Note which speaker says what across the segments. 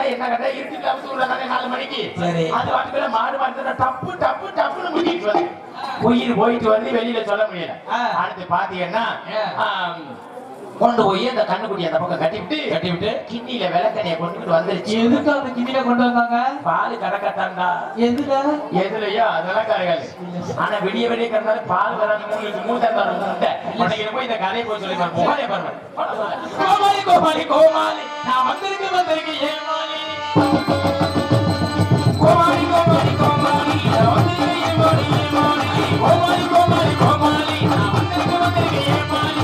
Speaker 1: என்ன கதை இருக்கு உள்ள கதை 4 மணிக்கு
Speaker 2: சரி
Speaker 1: அது வாட்டுல மாடு மாடு டப்பு டப்பு டப்புன்னு முட்டிட்டு வந்து உயிர் போயிட்டு வந்து வெளியில சொல்ல முடியல. அடுத்து பாத்தீங்கன்னா கொண்டு போய் அந்த கண்ணுக்குட்டி அந்த பக்கம் கட்டிவிட்டு கிண்ணியில விளக்கண்ணைய கொண்டுகிட்டு வந்துருச்சு.
Speaker 2: எதுக்கு அந்த கிண்ணில கொண்டு வந்தாங்க?
Speaker 1: பால் கடக்கத்தாண்டா.
Speaker 2: எதுலயோ
Speaker 1: அதெல்லாம் கரையாது. ஆனா விடிய விடிய கறந்தாலும் பால் வராது. மூட்டை போய் இந்த கதையை போய் சொல்லி கோமாளி பாருங்க. கோமாளி கோமாளி கோமாளி நான் வந்திருக்கேன் ஏமாளி கோமாளி கோமாளி கோமாளி நான் வந்திருக்கேன் ஏமாளி கோமாளி கோமாளி கோமாளி நான் வந்திருக்கேன் ஏமாளி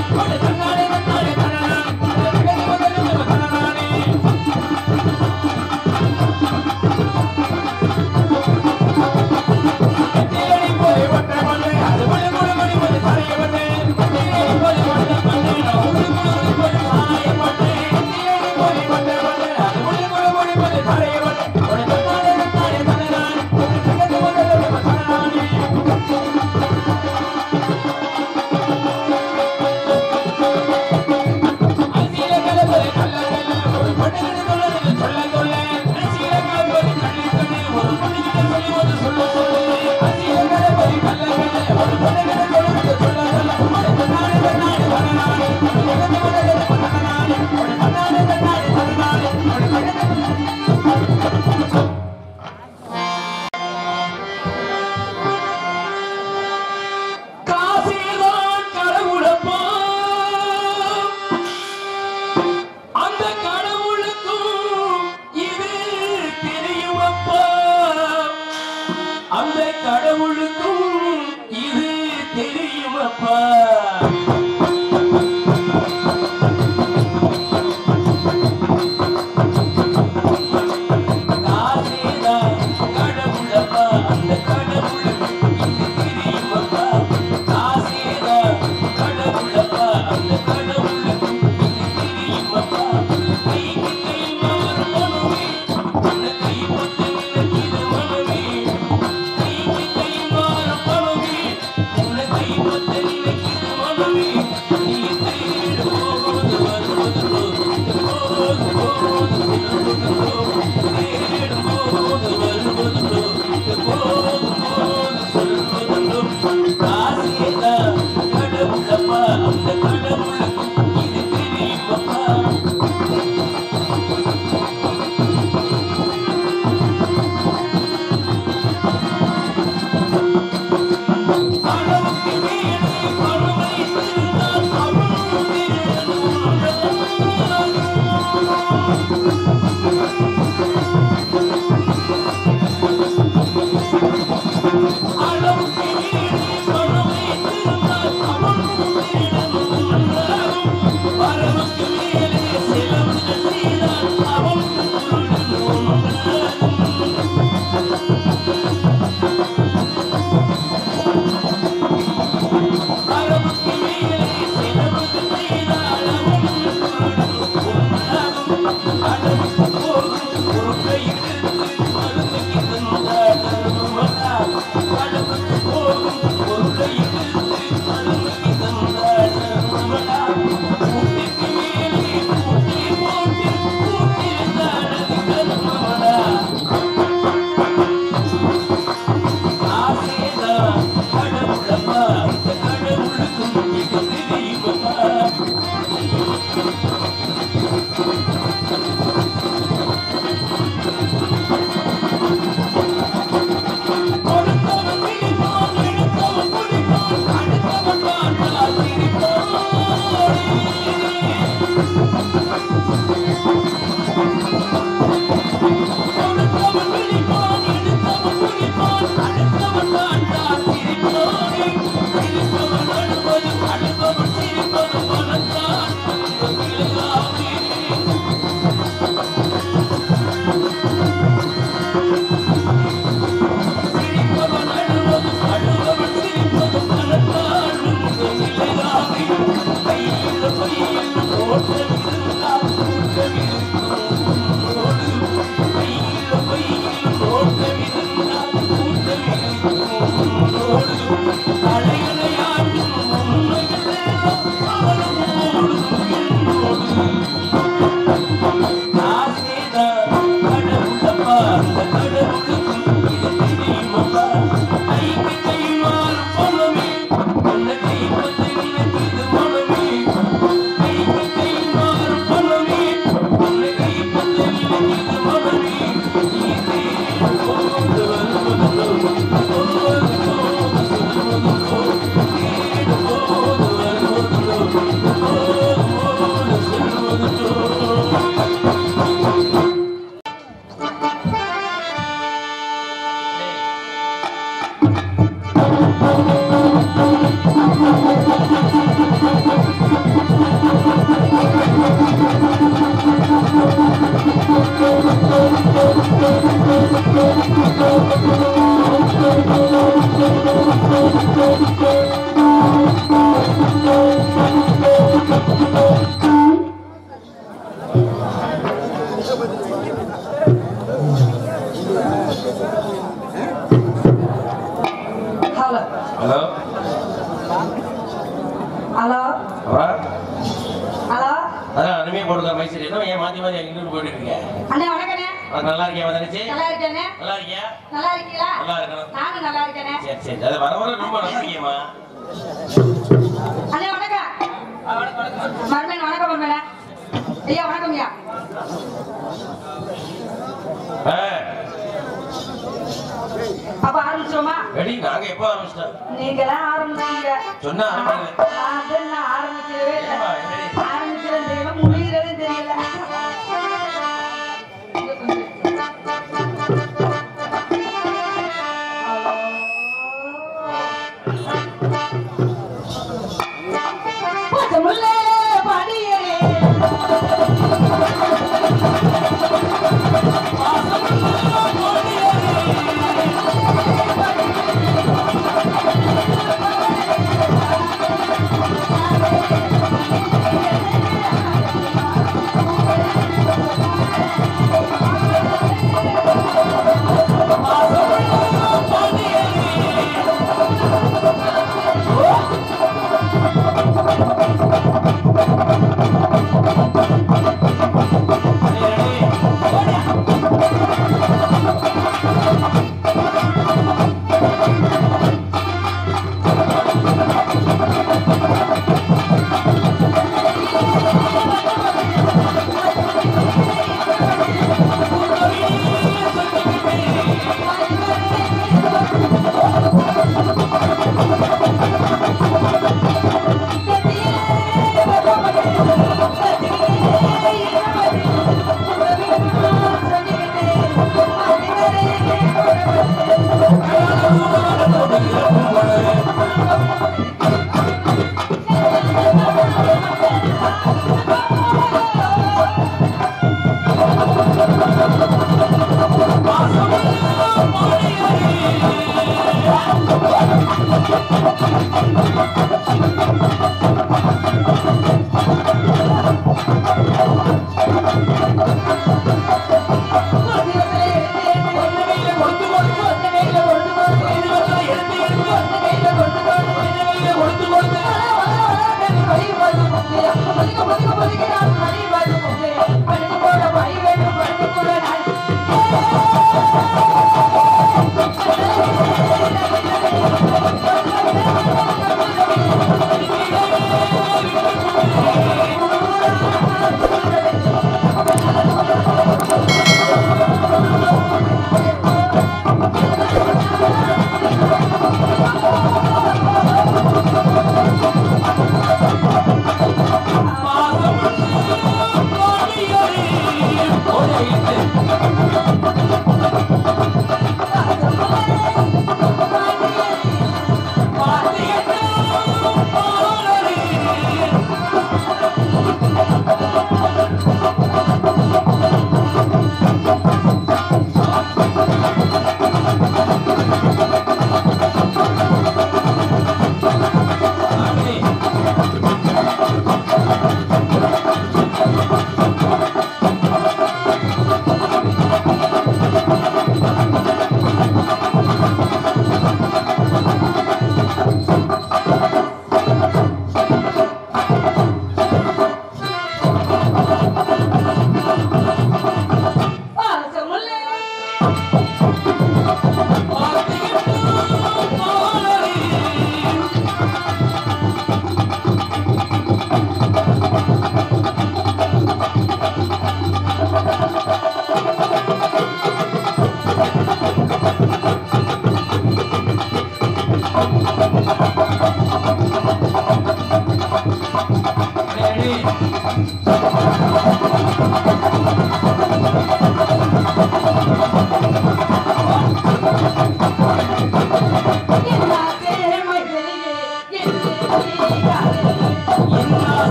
Speaker 1: நல்லா இருக்கியா மதனச்சி? நல்லா இருக்கேனே. நல்லா இருக்கியா? நல்லா இருக்கீங்களா? நல்லா இருக்கணும். நானும் நல்லா இருக்கேனே. சரி சரி. அது வர வர ரொம்ப நல்லா இருக்கியேம்மா. அண்ணே வணக்கம். வணக்கம். மர்மன் வணக்கம் மர்மன். ஐயா வணக்கம் ஐயா. அப்ப ஆரம்பிச்சோமா? ரெடி நாங்க எப்ப ஆரம்பிச்சோம்? நீங்களே ஆரம்பிச்சீங்க. சொன்னா ஆரம்பிங்க. நான் ஆரம்பிக்கவே இல்ல. ஆரம்பிச்சது தெரியல, முடியறதே தெரியல.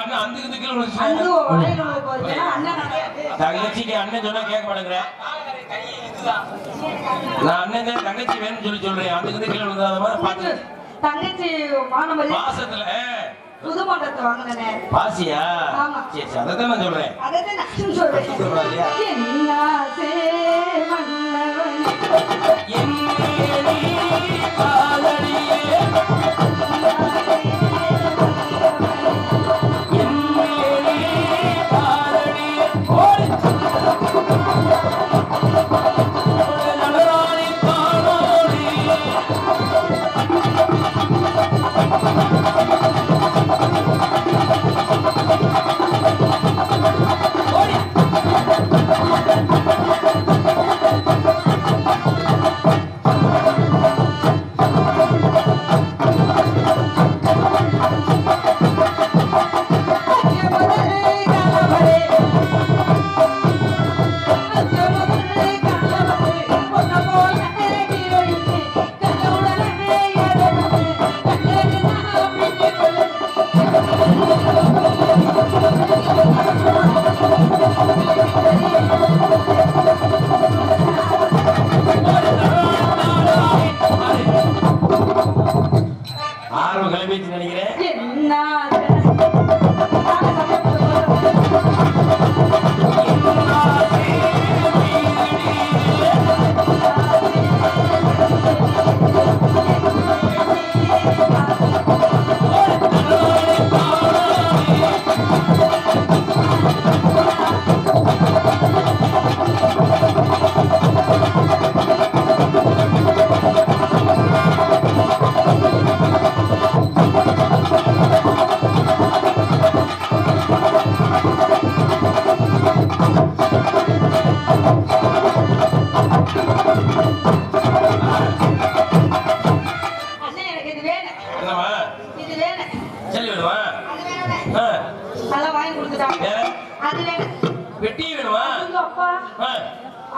Speaker 1: அண்ணன் அந்த கீழே விழுந்துச்சு. தங்கச்சிக்கு அண்ணன் சொன்னா கேட்க மாட்டேங்கிறேன். நான் அண்ணன் தங்கச்சி வேணும்னு சொல்றேன். அந்த கீழே விழுந்தாதமா பாத்து.
Speaker 3: தங்கச்சி
Speaker 1: மாசத்துல
Speaker 3: புது மண்டபத்தை வாங்கினே.
Speaker 1: பாசியா? சரி சரி, அதான் நான் சொல்றேன்.
Speaker 3: அதான் நான் சொல்றேன். என்ன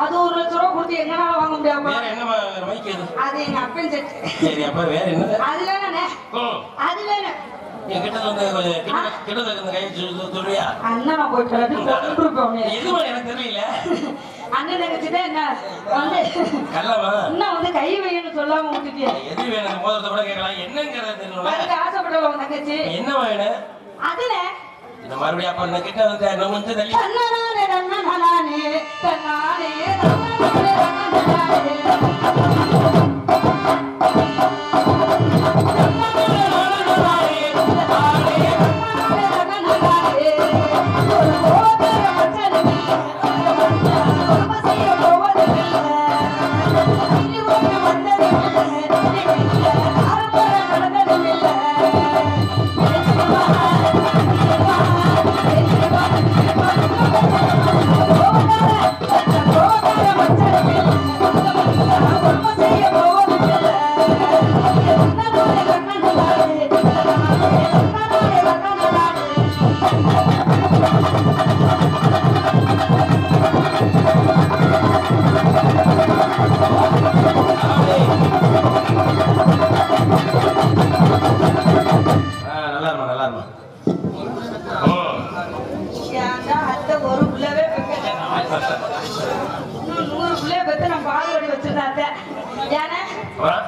Speaker 3: அது 1 லட்சம் ரூபாய் கொடுத்து எங்கனால வாங்க முடியாம?
Speaker 1: வேற என்ன மைக் அது?
Speaker 3: அது எங்க அப்பன் செட்.
Speaker 1: சரி, அப்ப வேற என்ன?
Speaker 3: அது வேணே. அது வேணே.
Speaker 1: என் கிட்ட வந்து கிட்ட இந்த கை சொல்றியா?
Speaker 3: அண்ணா போய் கலட்டி போட்டுருப்போம்.
Speaker 1: எதுமா எனக்கு தெரியல.
Speaker 3: அண்ணன் தங்கச்சிட்டே என்ன வந்து
Speaker 1: கல்லமா
Speaker 3: இன்னும் வந்து கை வைன்னு சொல்லாம விட்டுட்டியா?
Speaker 1: எது வேணும் மோதிரத்தை கூட கேட்கலாம். என்னங்கிறது தெரியல.
Speaker 3: அதுக்கு ஆசைப்பட்டவங்க தங்கச்சி
Speaker 1: என்ன வேணும்?
Speaker 3: அதுல
Speaker 1: இந்த மறுபடியும் அப்ப என்ன கிட்ட வந்து நம்ம வந்து தள்ளி
Speaker 3: தன்னானே தன்னானே தன்னானே தன்னானே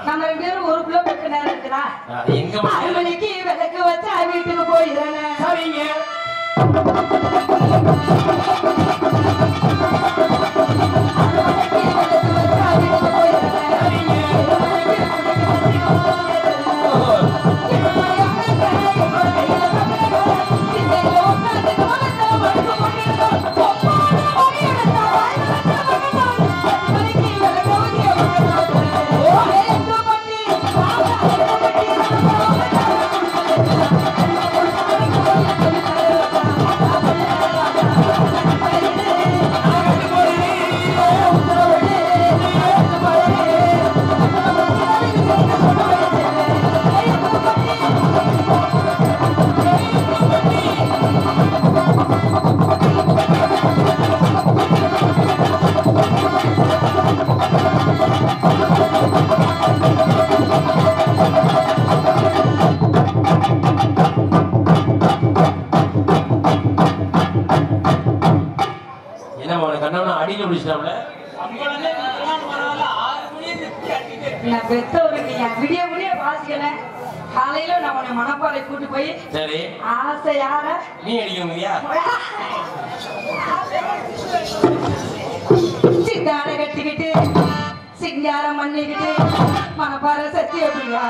Speaker 3: நம்ம 2 பேரும் 1 கிலோ பெக்க நேரம் இருக்குதா?
Speaker 1: எங்க
Speaker 3: 6 மணிக்கு விளக்கு வச்சு வீட்டுக்கு போயிடுறேன்.
Speaker 1: சரிங்க.
Speaker 3: Thank you.
Speaker 1: என்ன கண்ணவனா அடியில பிடிச்சிட்டாப்ல
Speaker 3: நான் பெத்தவருக்கு விடிய விடிய வாசிக்கல காலையில நான் உன்னை மணப்பாறை கூட்டு போய்
Speaker 1: சரி
Speaker 3: ஆசை யார
Speaker 1: நீ அடிக்க முடியா
Speaker 3: சித்தார கட்டிக்கிட்டு சிங்காரம் பண்ணிக்கிட்டு மணப்பாறை சத்திய பிரியா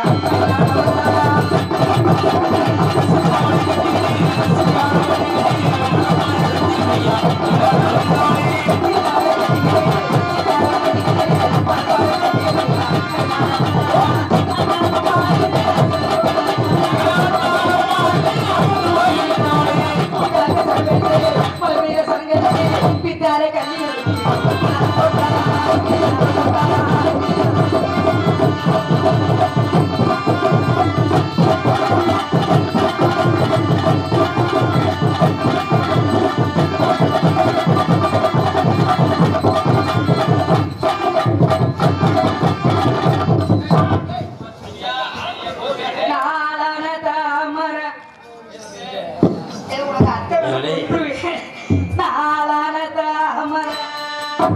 Speaker 3: பித்தார கண்ணி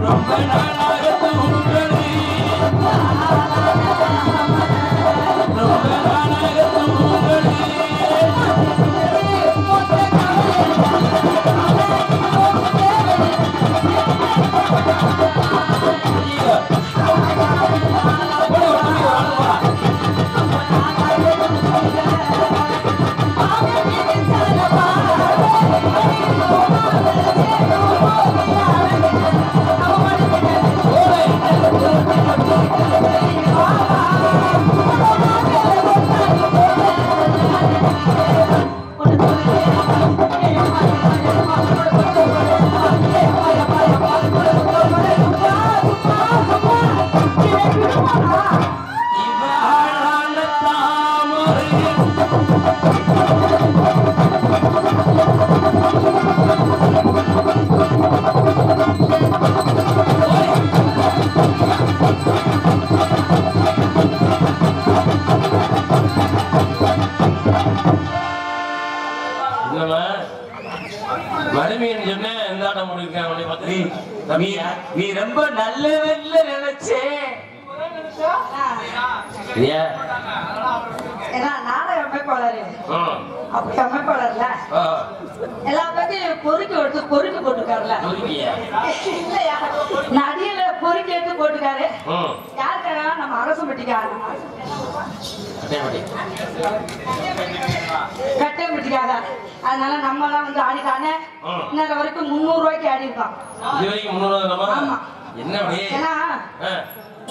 Speaker 1: ரொம்ப நாளாக தூங்கலே ரொம்ப நாளாக தூங்கலே
Speaker 2: நீ ரொம்ப நல்லவன்ல நினைச்சேன்.
Speaker 3: நாடக அமைப்பாளர் அப்படி அமைப்பாளர்ல எல்லா பத்தியும் பொறுக்கி எடுத்து பொறுக்கி போட்டுருக்காருல இல்லையா நடியில பொறுக்கி எடுத்து போட்டுக்காரு யாருக்காக நம்ம அரசு பட்டிக்காரு கட்டப்பட்டிக்காக அதனால நம்ம எல்லாம் வந்து ஆடிக்கானே இன்னும் வரைக்கும் 300 ரூபாய்க்கு ஆடி இருக்கோம். ஆமா ஏன்னா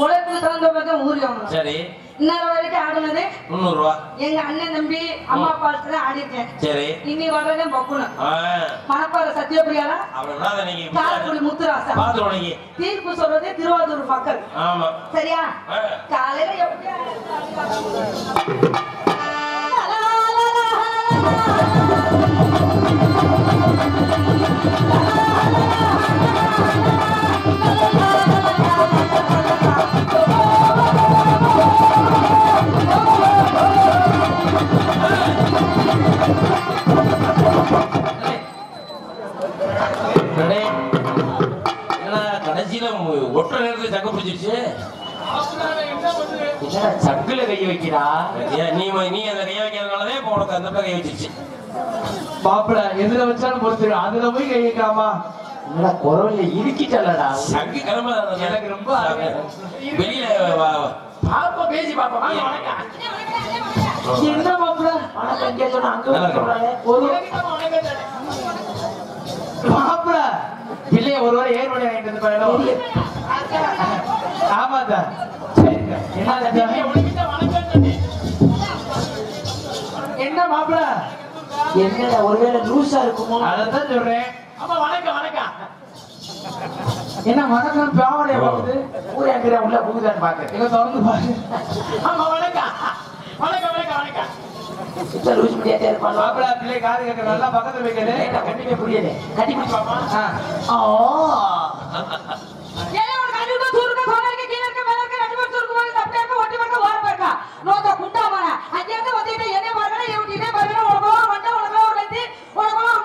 Speaker 3: உழைப்புக்கு தகுந்த மாதிரி ஊருக்கு சரி இன்னொரு வரைக்கும் ஆடுனது 300 ரூபாய். எங்க அண்ணன் தம்பி அம்மா அப்பா ஆடி இருக்கேன். சரி இனி வர்றதே பக்குனு மணப்பாறை சத்தியபிரியால காரக்குடி முத்துராசா தீர்ப்பு சொல்றது திருவாரூர் மக்கள். சரியா காலையில எப்படி
Speaker 1: கடைசியில ஒற்ற நேரத்துல சக்க பிடிச்சிருச்சு. சக்குல கைய வைக்கிறா நீ அந்த கைய வைக்கிறதுனாலதான் இப்ப உனக்கு அந்த கை வச்சிருச்சு.
Speaker 2: பாப்பட எதுல வச்சாலும் பொறுத்துரு அதுல போய் கை வைக்காமா
Speaker 1: குரல்ல இறுக்கிட்டலடா
Speaker 2: சங்கு கிளம்ப எனக்கு ரொம்ப
Speaker 1: வெளியில பாப்பா பேசி பாப்பா
Speaker 2: என்ன பாப்பட
Speaker 1: அங்க சொன்ன அங்க ஒரு
Speaker 2: பாப்பட பிள்ளைய ஒரு வாரம் ஏர்வடை வாங்கிட்டு வந்து போயிடும். ஆமாதா என்ன மாப்பிள
Speaker 1: என்னடா ஒருவேளை லூசா இருக்குமோ
Speaker 2: அதான் சொல்றேன்.
Speaker 1: ஆமா வணக்கம் வணக்கம்
Speaker 2: என்ன வணக்கம் பாவடைய போகுது
Speaker 1: ஊரே உள்ள புகுதான்னு பாக்க
Speaker 2: எங்க திறந்து பாரு.
Speaker 1: ஆமா வணக்கம் வணக்கம் வணக்கம் வணக்கம் லூஸ் முடியாதே இருப்பான்
Speaker 2: மாப்பிள பிள்ளை காது கேட்க நல்லா பக்கத்துல வைக்கல
Speaker 1: கண்டிப்பா புரியுது கட்டி பிடிச்சு பாப்பா.
Speaker 3: குண்டா அங்கே வந்து என்ன பாருங்க இதே பாருங்க உனக்கு ஒரு வண்டா உனக்கு ஒரு வெத்தி உனக்கு ஒரு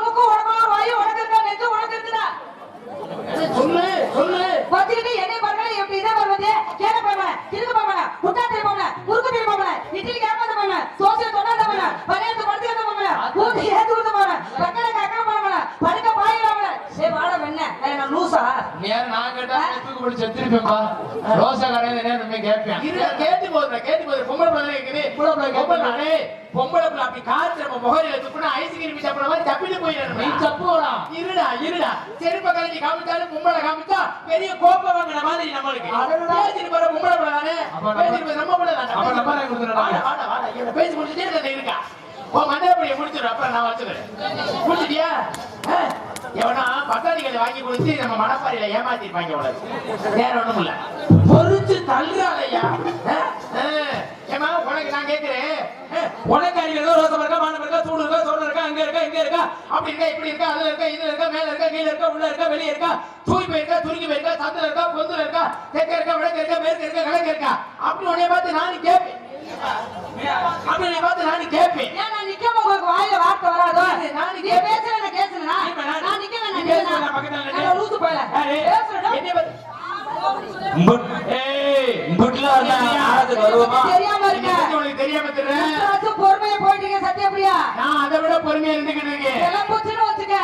Speaker 3: லூசா
Speaker 2: நேரம் நான் கேட்டா தூக்கு பிடிச்சு செத்துருப்பேன்பா. ரோசா கடையில நேரம் கேட்பேன்.
Speaker 1: கேட்டு போது பொம்பளை பிள்ளை இருக்குது. பொம்பளை பிள்ளை அப்படி காற்று நம்ம முகரில துப்புனா ஐஸ்கிரீம் சாப்பிட மாதிரி தப்பிட்டு போயிடணும்.
Speaker 2: நீ தப்புடா.
Speaker 1: இருடா செருப்ப கலஞ்சி காமிச்சாலும் பொம்பளை காமிச்சா பெரிய கோப்பை வாங்கின மாதிரி நம்மளுக்கு. பேசிட்டு போற பொம்பளை பிள்ளை தானே, பேசிட்டு போய் நம்ம பிள்ளை தானே. பேசி முடிச்சுட்டே இருக்கா உன் மண்டபடியை முடிச்சிடும். அப்புறம் நான் வச்சுக்கிறேன். முடிச்சிட்டியா? எவனா பட்டாணிகளை வாங்கி கொடுத்து நம்ம மனப்பாறையில ஏமாத்திருப்பாங்க. உனக்கு வேற ஒண்ணும் இல்ல. பொறிச்சு தள்ளுறாளையா? ஏமா உனக்கு நான் கேட்கிறேன், உனக்கு அறிவு ஏதோ ரோசம் இருக்கா, மானம் இருக்கா, சூடு இருக்கா, சோடு இருக்கா, அங்க இருக்கா, இங்க இருக்கா, அப்படி இருக்கா, இப்படி இருக்கா, அதுல இருக்கா, இதுல இருக்கா, மேல இருக்கா, கீழே இருக்கா, உள்ள இருக்கா, வெளியே இருக்கா, தூய் போயிருக்கா, துருக்கி போயிருக்கா, சத்துல இருக்கா, பொந்துல இருக்கா, தெற்க இருக்கா, வடக்கு இருக்கா, மேற்கு இருக்கா, கிழக்கு இருக்கா, அப்படி உன்னைய பார்த்து நானும் கேட்பேன். அப்படி உன்னைய பார்த்து நானும் கேட்பேன்.
Speaker 3: நான் நிக்காம உங்களுக்கு வாயில வார்த்தை வராதோ? நான் நீ பேசுற நான் கேட்சனா? நான் நிக்க வேணாம்.
Speaker 1: நான் பக்கத்துல நின்னு
Speaker 3: நான் லூசு போயல. பேசுறடா.
Speaker 1: என்னைய பார்த்து
Speaker 3: தெரியாம இருக்க.
Speaker 1: உனக்கு தெரியாம தெரியும்.
Speaker 3: பொறுமையா போயிட்டீங்க சத்யபிரியா.
Speaker 1: நான் அதை விட பொறுமையா இருந்துகிட்டு இருக்கேன்.
Speaker 3: கிளம்புச்சுன்னு வச்சுக்க,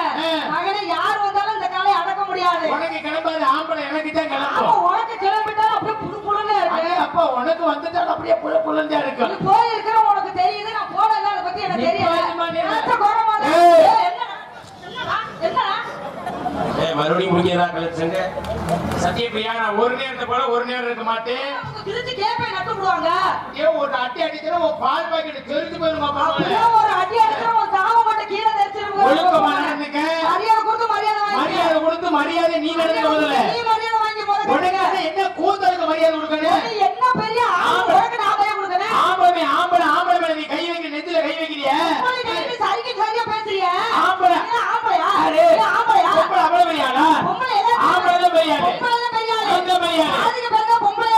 Speaker 3: மகனே யார் வந்தாலும் இந்த காலை அடக்க முடியாது.
Speaker 1: உனக்கு கிளம்பாது ஆம்பளை, எனக்கு தான்
Speaker 3: அப்ப
Speaker 1: கிளம்பும்.
Speaker 3: உனக்கு கிளம்பிட்டாலும் அப்படியே புது புலனே இருக்கு.
Speaker 1: அப்ப உனக்கு வந்துட்டாலும் அப்படியே புல புலந்தா இருக்கு.
Speaker 3: நீ போய் இருக்கிற உனக்கு தெரியுது, நான் போனல அதை பத்தி எனக்கு தெரியல. என்னடா
Speaker 1: மறுபடியும் முடிக்கிறதா கலெக்ஷன் சத்யபிரியா? நான் ஒரு நேரத்தை போல ஒரு நேரம் இருக்க மாட்டேன்.
Speaker 3: திருச்சி கேப்பை நட்டு விடுவாங்க.
Speaker 1: ஒரு அட்டி அடிக்கிற ஒரு பால் பாக்கெட் தெரிஞ்சு போயிருமா?
Speaker 3: ஒரு அடி அடிக்கிற ஒரு தாவ மட்டும் கீழே தெரிச்சிருங்க. மரியாதை கொடுத்து மரியாதை
Speaker 1: கொடுத்து மரியாதை நீ நடந்து முதல்ல.
Speaker 3: நீ மரியாதை வாங்கி போற.
Speaker 1: உனக்கு என்ன கூந்தலுக்கு மரியாதை கொடுக்கணும்?
Speaker 3: என்ன பெரிய ஆம்பளை நான் போய் கொடுக்கணும்.
Speaker 1: ஆம்பளை மேல நீ கை வைக்க, நெத்தில கை வைக்கிறியா?
Speaker 3: சரியா பேசுறியா?
Speaker 1: ஆம்பளை
Speaker 3: ஆம்பளையா?
Speaker 1: ஆம்பளையா? பொம்பளை அவ்வளவு பெரியாளா? ஆம்பளை தான் பெரியாளு. சாதிக்க பிறந்த பொம்பளை.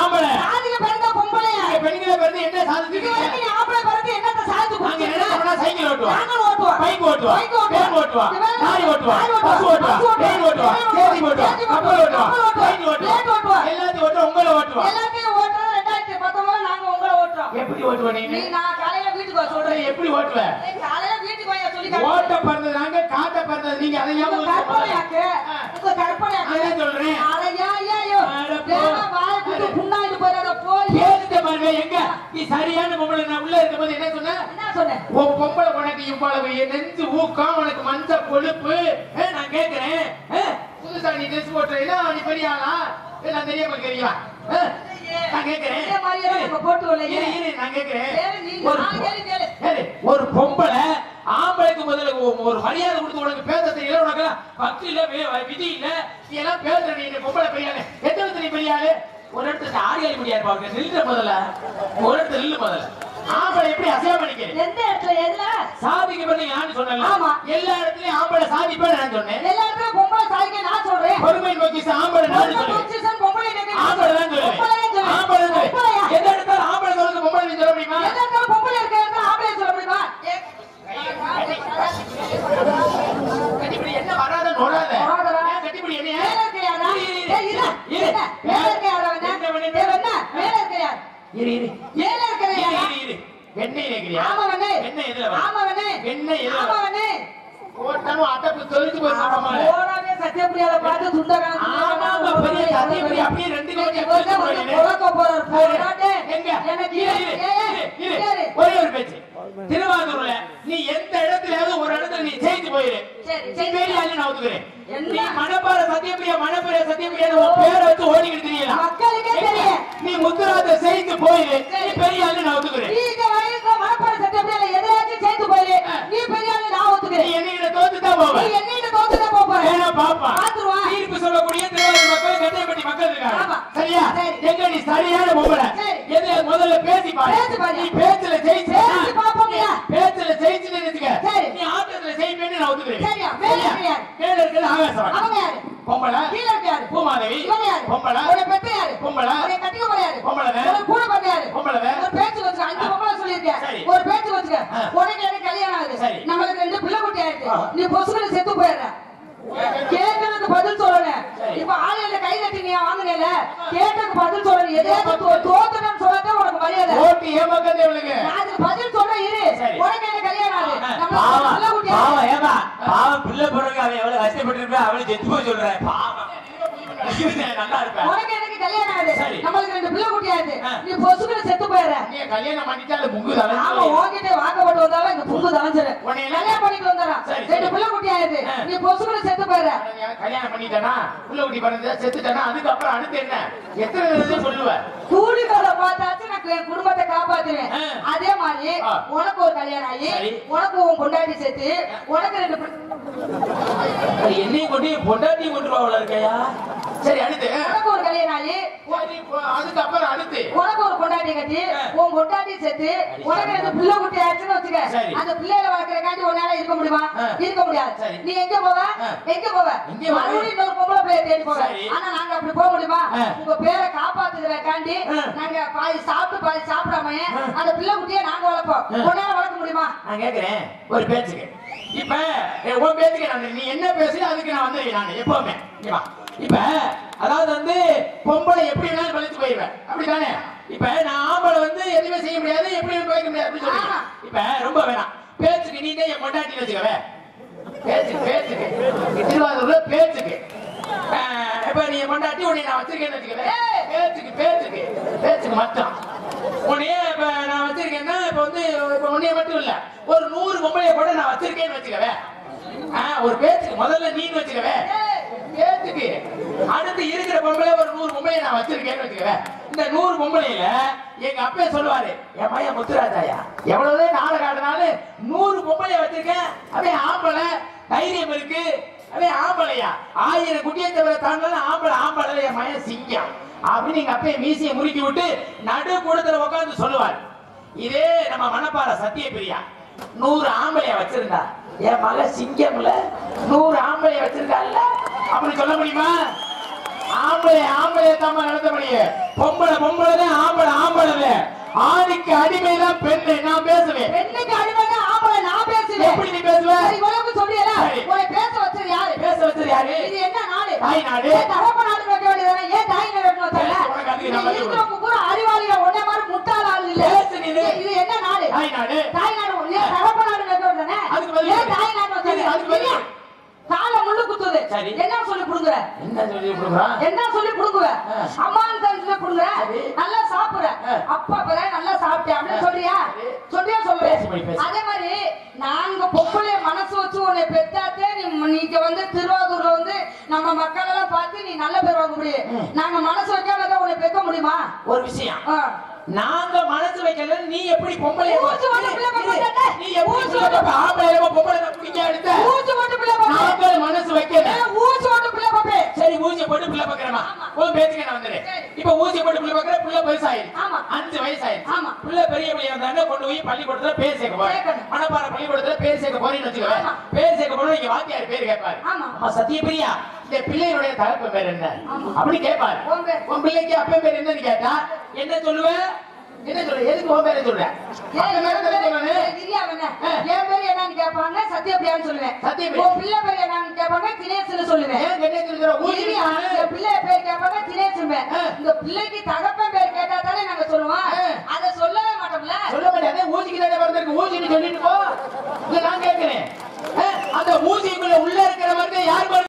Speaker 1: ஆம்பளை.
Speaker 3: சாதிக்க பிறந்த பொம்பளை.
Speaker 1: பெண்களை பிறந்து என்ன சாதிச்சிருக்கீங்க?
Speaker 3: ஆம்பளை பிறந்து என்னத்த சாதிச்சு
Speaker 1: நாங்க என்ன பண்ணா? சைக்கிள் ஓட்டுவா,
Speaker 3: ஓட்டுவோம்,
Speaker 1: பைக் ஓட்டுவா, வேன் ஓட்டுவா, லாரி ஓட்டுவா, பஸ் ஓட்டுவா, ட்ரெயின் ஓட்டுவா, தேதி ஓட்டுவா, கப்பல் ஓட்டுவா, ட்ரெயின் ஓட்டுவா, எல்லாத்தையும் ஓட்டுவா. உங்களை ஓட்டுவா.
Speaker 3: எல்லாத்தையும் ஓட்டுறோம். 2019 நாங்க உங்களை ஓட்டுறோம்.
Speaker 1: எப்படி ஓட்டுவா? நீ
Speaker 3: நான் காலையில வீட்டுக்கு வர சொல்றேன்.
Speaker 1: எப்படி ஓட்டுவ?
Speaker 3: காலையில வீட்டுக்கு வர சொல்லி
Speaker 1: ஓட்ட பிறந்தது நாங்க, காட்ட பிறந்தது நீங்க. அதை
Speaker 3: கற்பனையாக்கு உங்க கற்பனையாக்கு
Speaker 1: அதான் சொல்றேன்.
Speaker 3: அரையா ஐயோ வாய குத்து புண்ணாயிட்டு போறாத போய்
Speaker 1: கேட்டுட்ட பாருங்க. எங்க நீ சரியான பொம்பளை? நான் உள்ள இருக்கும்போது என்ன சொன்னேன்?
Speaker 3: என்ன சொன்னேன்?
Speaker 1: உன் பொம்பளை உனக்கு இவ்வளவு நெஞ்சு ஊக்கம், உனக்கு மஞ்ச கொழுப்பு. நான் கேட்கிறேன், புதுசா நீ ட்ரெஸ் போட்டுறீங்களா? நீ பெரிய ஆளா? நான் தெரியாம தெரியா? நான் கேட்கிறேன்.
Speaker 3: இதே மாதிரியே நம்ம போட்டு வரலையே.
Speaker 1: நான் கேட்கிறேன்,
Speaker 3: நீ நான் கேளு.
Speaker 1: ஒரு பொம்பளை ஆம்பளைக்கு முதல்ல ஒரு மரியாதை கொடுத்து உனக்கு பேச தெரியல, உனக்கு பக்தி இல்ல, விதி இல்ல, நீ எல்லாம் பேசுற. நீ பொம்பளை பெரியாளு, எந்த விதத்துல நீ பெரியாளு? ஒரு இடத்துல ஆடியாளி முடியாது பாருங்க. நில்ற முதல்ல, ஒரு இடத்துல நில்லு முதல்ல. ஆம்பளை எப்படி அசையா பண்ணிக்கிறேன்?
Speaker 3: எந்த இடத்துல எதுல
Speaker 1: சாதிக்க பண்ணி நான் சொன்னேன்.
Speaker 3: ஆமா,
Speaker 1: எல்லா இடத்துலயும் ஆம்பளை சாதிப்பேன் நான் சொன்னேன்.
Speaker 3: எல்லா இடத்துலயும் பொம்பளை சாதிக்க நான் சொல்றேன்.
Speaker 1: பொறுமை நோக்கி ஆம்பளை நான் சொல்றேன்.
Speaker 3: பொம்பளை
Speaker 1: ஆம்பளை தான் சொல்றேன். ஆம்பளை தான். எந்த இடத்துல ஆம்பளை சொல்றது பொம்பளை நீ சொல்ல முடியுமா?
Speaker 3: எந்த இடத்துல பொம்பளை இருக்க இடத்துல ஆம்பளை சொல்ல முடியுமா?
Speaker 1: கட்டிப்பிடி என்ன வராத நோடாத. கட்டிப்பிடி என்ன
Speaker 3: மேல இருக்கையாரா? ஏய் இரு. என்ன மேல இருக்கையாரா? என்ன மேல இருக்கையா?
Speaker 1: இரு இரு.
Speaker 3: மேல இருக்கையா?
Speaker 1: இரு இரு. வெண்ணெய் நேக்கிறியா?
Speaker 3: ஆமா வெண்ணே.
Speaker 1: வெண்ணெய் எதுல வர?
Speaker 3: ஆமா வெண்ணே.
Speaker 1: வெண்ணெய் எதுல
Speaker 3: ஆமா
Speaker 1: வர?
Speaker 3: வெண்ணே.
Speaker 1: ஓட்டணும் அடப்பு தொழிச்சு போய் சாப்பிடமால.
Speaker 3: ஓடாவே சத்யபிரியால பார்த்து துண்டகான.
Speaker 1: ஆமா பெரிய சத்யபிரியா அப்படியே ரெண்டு கோடி
Speaker 3: போறக்க போறார் போறாடே.
Speaker 1: எங்க?
Speaker 3: எனக்கு
Speaker 1: இரு. ஒரே ஒரு பேச்சு. திருவாரூர்ல நீ எந்த இடத்துலயாவது ஒரு இடத்துல நீ ஜெயிச்சு போயிரு.
Speaker 3: சரி
Speaker 1: பெரிய ஆளு நான் ஒத்துக்கிறேன்.
Speaker 3: என்ன
Speaker 1: மணப்பாறை சத்யபிரியா உன் பேரை வச்சு ஓடிக்கிட்டு தெரியலாம்.
Speaker 3: மக்களுக்கே தெரியும்.
Speaker 1: நீ முத்துராஜ செய்து போயிரு. நீ பெரிய ஆளு நான் ஒத்துக்கிறேன்.
Speaker 3: நீ இந்த வயசுல மணப்பாறை சத்யபிரியால எதையாச்சும் செய்து போயிரு. நீ பெரிய ஆளு நான் ஒத்துக்கிறேன்.
Speaker 1: நீ என்னையில தோத்துதான் போவ.
Speaker 3: நீ என்னையில தோத்துதான் போற.
Speaker 1: ஏனா பாப்பா
Speaker 3: பாத்துருவா.
Speaker 1: தீர்ப்பு சொல்லக்கூடிய திருவாரூர் மக்கள், கட்டைப்பட்டி மக்கள் இருக்காங்க.
Speaker 3: ஆமா.
Speaker 1: சரியா? எங்க நீ சரியான பொம்பளை. எதை முதல்ல பேசி பாரு. நீ பேச்சுல ஜெயிச்சு
Speaker 3: பாப்போம்யா.
Speaker 1: பேச்சுல ஜெயிச்சுன்னு நினைச்சுக்க.
Speaker 3: சரி.
Speaker 1: நீ ஆட்டத்துல ஜெயிப்பேன்னு நான் ஒத்துக்கிறேன்.
Speaker 3: சரியா? மேல இருக்கையா?
Speaker 1: மேல இருக்கிறது ஆகாசம்.
Speaker 3: அவங்க யாரு?
Speaker 1: பொம்பளை.
Speaker 3: கீழ இருக்கையாரு?
Speaker 1: பூமாதேவி.
Speaker 3: இவங்க யாரு?
Speaker 1: பொம்பளை.
Speaker 3: உன்னை பெத்த யாரு?
Speaker 1: பொம்பளை.
Speaker 3: உன்னை கட்டிக்க போற யாரு?
Speaker 1: பொம்பளை.
Speaker 3: உன்னை கூட பண்ண யாரு?
Speaker 1: பொம்பளை.
Speaker 3: ஒரு பேச்சு வச்சுக்க. 5 பொம்பளை சொல்லியிருக்கேன்.
Speaker 1: சரி.
Speaker 3: ஒரு பேச்சு வச்சுக்க. உனக்கு எனக்கு கல்யாணம் ஆகுது.
Speaker 1: சரி.
Speaker 3: நம்மளுக்கு 2 பிள்ளை குட்டி ஆயிடுச்சு. நீ பொசுக்குன்னு செத்து போயிடுற. கேட்கறதுக்கு பதில் சொல்லணும். இப்ப ஆளுநர் கை தட்டி நீ வாங்குனேல கேட்டதுக்கு பதில் சொல்ற எதையாவது தோத்துட்டேன்னு சொல்லாதே உனக்கு மரியாதை
Speaker 1: ஓட்டி ஏமாக்கதே இவளுக்கு
Speaker 3: நான் அதுக்கு பதில் சொல்றேன் இரு உனக்கு என்ன கல்யாணம் ஆகுது நம்ம
Speaker 4: பாவம்
Speaker 3: புள்ள குட்டியா
Speaker 4: பாவம் ஏமா பாவம் பிள்ளை பிறகு அவன் எவ்வளவு கஷ்டப்பட்டு இருப்பா அவளை செத்து போய் சொல்றேன் பாவம்
Speaker 1: நல்லா இருப்பேன்
Speaker 3: உனக்கு எனக்கு கல்யாணம் ஆகுது
Speaker 1: சரி.
Speaker 3: நம்மளுக்கு 2 பிள்ளை குட்டியாது நீ பொசுக்குல செத்து போயிடுற
Speaker 1: நீ கல்யாணம் பண்ணிட்டால புங்கு
Speaker 3: ஆமா
Speaker 1: தலை
Speaker 3: உன்கிட்ட வாக்கப்பட்டு வந்தாலும் இந்த புங்கு தலஞ்சிரு
Speaker 1: உன்னை என்ன-
Speaker 3: கல்யாணம் பண்ணிட்டு வந்துடுறான்
Speaker 1: சரி,
Speaker 3: 2 பிள்ளை குட்டியாது நீ பொசுக்குல செத்து போயிடுற
Speaker 1: கல்யாணம் பண்ணிட்டேனா புள்ள குட்டி பிறந்தா செத்துட்டேனா அதுக்கப்புறம் அடுத்து என்ன எத்தனை தடவை சொல்லுவ
Speaker 3: கூலிகளை பார்த்தாச்சு நான் என் குடும்பத்தை காப்பாத்துவேன்
Speaker 1: ஆ.
Speaker 3: அதே மாதிரி
Speaker 1: ஆ.
Speaker 3: உனக்கு ஒரு கல்யாணம் ஆகி
Speaker 1: சரி.
Speaker 3: உனக்கு உன் பொண்டாட்டி சேர்த்து உனக்கு 2
Speaker 1: என்னையும் கொண்டு பொண்டாட்டியும் கொண்டு போவல இருக்கையா சரி அடுத்து
Speaker 3: உனக்கு ஒரு கல்யாணம் ஆகி
Speaker 1: அதுக்கப்புறம் அடுத்து
Speaker 3: உனக்கு ஒரு பொண்டாட்டி கட்டி உன் பொண்டாட்டி சேர்த்து உனக்கு 2 பிள்ளை குட்டி ஆச்சுன்னு வச்சுக்க
Speaker 1: சரி.
Speaker 3: அந்த பிள்ளைகளை வளர்க்கறக்காண்டி உன்னால இருக்க முடியுமா
Speaker 1: ஆ.
Speaker 3: இருக்க முடியாது
Speaker 1: சரி.
Speaker 3: நீ எங்க போவ
Speaker 1: ஆ.
Speaker 3: எங்க போவ
Speaker 1: எங்க போவ?
Speaker 3: மறுபடியும் இன்னொரு பொம்பளை பிள்ளைய தேடி போவ
Speaker 1: சரி.
Speaker 3: ஆனா நாங்க அப்படி போக முடியுமா
Speaker 1: ஆ.
Speaker 3: உங்க பேரை காப்பாத்துறதுக்காண்டி
Speaker 1: ஆ.
Speaker 3: நாங்க பாதி சாப்பிட்டு பாதி சாப்பிடாம அந்த பிள்ளை குட்டியை நாங்க வளர்ப்போம் உன்னால வளர்க்க முடியுமா
Speaker 1: நான் கேக்குறேன் ஒரு பேச்சுக்கு இப்ப உன் பேச்சுக்கு நான் நீ என்ன பேசுற அதுக்கு நான் வந்துருக்கேன் நான் எப்பவுமே இங்க வா. இப்ப அதாவது வந்து பொம்பளை எப்படி வேணாலும் பழிச்சு போயிருவேன் அப்படித்தானே இப்ப நான் ஆம்பளை வந்து எதுவுமே செய்ய முடியாது எப்படி வைக்க முடியாது அப்படின்னு சொல்றேன்
Speaker 3: ஆமா.
Speaker 1: இப்ப ரொம்ப வேணாம் பேச்சுக்கு நீ தான் என் பொண்டாட்டி வச்சுக்கவே பேச்சுக்கு திருவாரூர்ல பேச்சுக்கு இப்ப நீ என் பொண்டாட்டி உன்னை நான் வச்சிருக்கேன்னு வச்சுக்கவே பேச்சுக்கு மட்டும் உன்னையே இப்ப நான் வச்சிருக்கேன்னா இப்ப வந்து இப்ப உன்னைய மட்டும் இல்ல ஒரு 100 பொம்பளைய கூட நான் வச்சிருக்கேன்னு வச்சுக்கவே ஒரு பேச்சுக்கு முதல்ல நீன்னு வச்சுக்கவே பேச்சுக்கு அடுத்து இருக்கிற பொம்பளை ஒரு 100 பொம்பளைய நான் வச்சிருக்கேன்னு வச்சுக்கவே இந்த 100 பொம்பளையில எங்க அப்பே சொல்லுவாரு என் பையன் முத்துராஜாயா எவ்வளவுதான் நாளை காட்டினாலும் 100 பொம்பளைய வச்சிருக்கேன் அவன் ஆம்பளை தைரியம் இருக்கு அவன் ஆம்பளையா 1000 குட்டியை தவிர தாண்டாலும் ஆம்பளை என் மயன் சிங்கம் அப்படின்னு எங்க அப்பைய மீசியை முறுக்கி விட்டு நடு கூடத்துல உட்கார்ந்து சொல்லுவார் இதே நம்ம மணப்பாறை சத்தியபிரியா 100 ஆம்பளைய வச்சிருந்தா என் மக சிங்கம்ல 100 ஆம்பளைய வச்சிருக்கால அப்படி சொல்ல முடியுமா ஆம்பளைய தான் நடத்த முடியும் பொம்பளை ஆம்பளை ஆணுக்கு அடிமைதான் பெண்ணு நான் பேசுவேன்
Speaker 3: பெண்ணுக்கு அடிமைதான் ஆம்பளை நான் பேசுவேன்
Speaker 1: எப்படி நீ பேசுவ
Speaker 3: சரி உனக்கு சொல்லியல
Speaker 1: சரி.
Speaker 3: உன்னை பேச வச்சது யாரு
Speaker 1: பேச வச்சது யாரு
Speaker 3: இது என்ன நாடு
Speaker 1: தாய் நாடு.
Speaker 3: ஏன் தகப்ப நாடு வைக்க வேண்டியதானே ஏன் தாய் நாடு வைக்க வச்சல
Speaker 1: உனக்கு அதுக்கு நான் பதில்
Speaker 3: இருக்கிற பூரா அறிவாளியா ஒன்னே மாதிரி முட்டாள் ஆள் இல்ல
Speaker 1: பேசு நீ.
Speaker 3: இது என்ன நாடு
Speaker 1: தாய் நாடு
Speaker 3: தாய் நாடு ஏன் தகப்ப நாடு வைக்க வேண்டியதானே
Speaker 1: அதுக்கு பதில்
Speaker 3: ஏன் தாய் நாடு வச்சல
Speaker 1: அதுக்கு பதில்
Speaker 3: கால முள்ளு குத்துது
Speaker 1: சரி.
Speaker 3: என்ன சொல்லி புடுங்குற
Speaker 1: என்ன சொல்லி கொடுக்குறான்
Speaker 3: என்ன சொல்லி புடுங்குவ அம்மான்னு சொல்லி புடுங்குற
Speaker 1: சரி.
Speaker 3: நல்லா சாப்பிடுற அப்பா பிறகு நல்லா சாப்பிட்டேன் அப்படின்னு சொல்றியா சொல்றியா
Speaker 1: பேசு போய்
Speaker 3: சொல்லுவேன்
Speaker 1: பேசு.
Speaker 3: அதே மாதிரி நாங்க பொம்பளைய மனசு வச்சு உன்னை பெத்தாத்தே நீங்க வந்து திருவாரூர்ல வந்து நம்ம மக்கள் எல்லாம் பார்த்து நீ நல்ல பேர் வாங்க முடியும் நாங்க மனசு வைக்காம தான் உன்னை பெக்க முடியுமா
Speaker 1: ஒரு விஷயம்
Speaker 3: ஆ.
Speaker 1: நாங்க மனசு வைக்கல நீ எப்படி பொம்பளை
Speaker 3: ஊசி போட்டு பிள்ளை பார்த்தானே?
Speaker 1: நீ எப்படி
Speaker 3: ஊசி
Speaker 1: சொல்ல ஆம்பளை பொம்பளை பிடிக்க எடுத்த
Speaker 3: ஊசி போட்டு பிள்ளை பாப்பே.
Speaker 1: நாங்கள் மனசு வைக்கல
Speaker 3: ஊசி போட்டு பிள்ளை பாப்பே.
Speaker 1: சரி ஊசி போட்டு பிள்ளை பாக்குறமா உன் பேச்சுக்கு நான் வந்துடுறேன்
Speaker 3: சரி.
Speaker 1: இப்ப ஊசி போட்டு பிள்ளை பாக்குற பிள்ளை வயசாயிருச்சு
Speaker 3: ஆமா.
Speaker 1: 5 வயசாயிருச்சு
Speaker 3: ஆமா.
Speaker 1: பிள்ளை பெரிய பிள்ளையா இருந்தாங்க கொண்டு போய் பள்ளிக்கூடத்துல பேர் சேர்க்க போறேன்
Speaker 3: சேர்க்கணும்.
Speaker 1: மணப்பாறை பள்ளிக்கூடத்துல பேர் சேர்க்க போறேன்னு வச்சுக்கோ
Speaker 3: ஆமா.
Speaker 1: பேர் சேர்க்க போறோம் இங்க வாத்தியார் பேர் கேட்பாரு
Speaker 3: ஆமா.
Speaker 1: அம்மா சத்யபிரியா இந்த பிள்ளையுடைய தகப்பு பேர் என்ன
Speaker 3: ஆமா.
Speaker 1: அப்படி கேட்பாரு
Speaker 3: உன் பேர்.
Speaker 1: உன் பிள்ளைக்கு அப்பன் பேர் என்னன்னு கேட்டா என்ன சொல்லுவ என்ன சொல்ற எதுக்கு உன் பேரை சொல்ற
Speaker 3: ஏன்
Speaker 1: அப்பன் பேரை
Speaker 3: என்
Speaker 1: சொல்லணும்.
Speaker 3: பேரு திவ்யா வேணா? என் பேரு என்னன்னு கேட்பாங்க சத்யபிரியான்னு சொல்லுவேன்
Speaker 1: சத்யபிரியா.
Speaker 3: உன் பிள்ளை பேரு என்னன்னு கேட்பாங்க தினேஷ்னு சொல்லுவேன்
Speaker 1: ஏன் கணேசன் சொல்ற ஊசி
Speaker 3: திவ்யா, என் பிள்ளை பேர் கேட்பாங்க தினேஷ்னுவேன் இந்த பிள்ளைக்கு தகப்பன் பேர் கேட்டா தானே நாங்க சொல்லுவோம் அதை சொல்லவே மாட்டோம்ல
Speaker 1: சொல்ல மாட்டேன் ஊசிக்கு தானே பிறந்திருக்கு ஊசின்னு சொல்லிட்டு போ இல்ல நான் கேட்கிறேன் அந்த ஊசிக்குள்ள உள்ள இருக்கிற வந்து யார்